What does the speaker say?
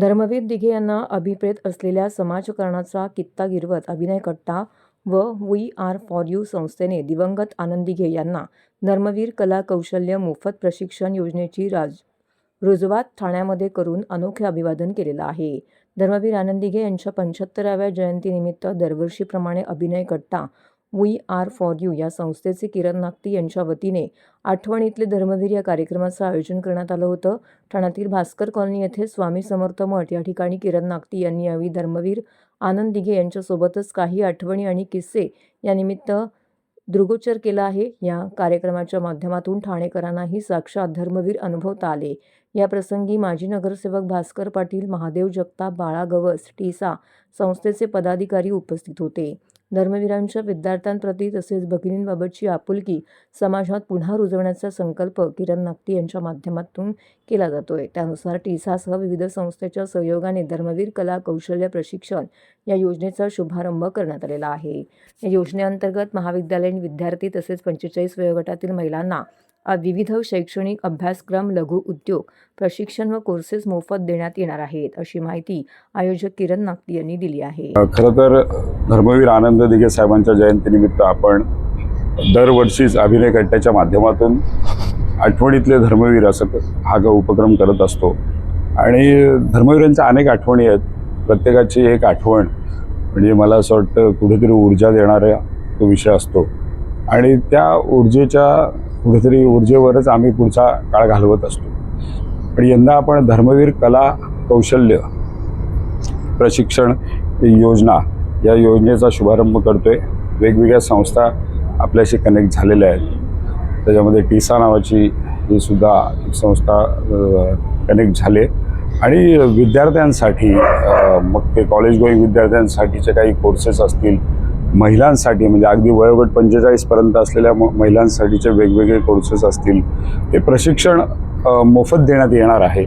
धर्मवीर दिघे यांना अभिप्रेत असलेल्या समाजकारणाचा कित्ता गिरवत अभिनय कट्टा व वी आर फॉर यू संस्थेने दिवंगत आनंद दिघे यांना धर्मवीर कला कौशल्य मोफत प्रशिक्षण योजनेची रुजवात ठाण्यामध्ये करून अनोखे अभिवादन केलेलं आहे। धर्मवीर आनंद दिघे यांच्या 75व्या जयंतीनिमित्त दरवर्षीप्रमाणे अभिनय कट्टा वी आर फॉर यू या संस्थेचे किरण नागती यांच्या वतीने आठवणीतले धर्मवीर या कार्यक्रमाचं आयोजन करण्यात आलं होतं। ठाण्यातील भास्कर कॉलनी येथे स्वामी समर्थ मठ या ठिकाणी किरण नागती यांनी यावेळी धर्मवीर आनंद दिघे यांच्यासोबतच काही आठवणी आणि किस्से यानिमित्त दृगोचर केला आहे। या कार्यक्रमाच्या माध्यमातून ठाणेकरांनाही साक्षात धर्मवीर अनुभवता आले। या प्रसंगी माजी नगरसेवक भास्कर पाटील, महादेव जगताप, बाळा गवस, टीसा संस्थेचे पदाधिकारी उपस्थित होते। धर्मवीरांच्या विद्यार्थ्यांप्रती तसेच भगिनींबाबतची आपुलकी समाजात पुन्हा रुजवण्याचा संकल्प किरण नागती यांच्या माध्यमातून केला जातोय। त्यानुसार टीसासह विविध संस्थेच्या सहयोगाने धर्मवीर कला कौशल्य प्रशिक्षण या योजनेचा शुभारंभ करण्यात आलेला आहे। या योजनेअंतर्गत महाविद्यालयीन विद्यार्थी तसेच 45 वयोगटातील महिलांना विविध शैक्षणिक अभ्यासक्रम, लघु उद्योग प्रशिक्षण व कोर्सेस मोफत देण्यात येणार आहेत, अशी माहिती आयोजक किरण नागती यांनी दिली आहे। खरं तर धर्मवीर आनंद दिघे साहेबांच्या जयंतीनिमित्त आपण दरवर्षीच अभिनय कट्ट्याच्या माध्यमातून आठवणीतले धर्मवीर असं हा उपक्रम करत असतो आणि धर्मवीरांच्या अनेक आठवणी आहेत। प्रत्येकाची एक आठवण म्हणजे मला असं वाटतं कुठेतरी ऊर्जा देणारा तो विषय असतो आणि त्या ऊर्जेवरच आम्ही पुढचा काळ घालवत असतो। पण यंदा आपण धर्मवीर कला कौशल्य प्रशिक्षण योजना या योजनेचा शुभारंभ करतोय। वेगवेगळ्या संस्था आपल्याशी कनेक्ट झालेल्या आहेत। त्याच्यामध्ये टीसा नावाची ही सुद्धा एक संस्था कनेक्ट झाले आणि विद्यार्थ्यांसाठी मग ते कॉलेज गोईंग विद्यार्थ्यांसाठीचे काही कोर्सेस असतील, महिलांसाठी म्हणजे अगदी वयोगट 45 पर्यंत असलेल्या महिलांसाठीचे वेगवेगळे कोर्सेस असतील, हे प्रशिक्षण मोफत देण्यात येणार आहे।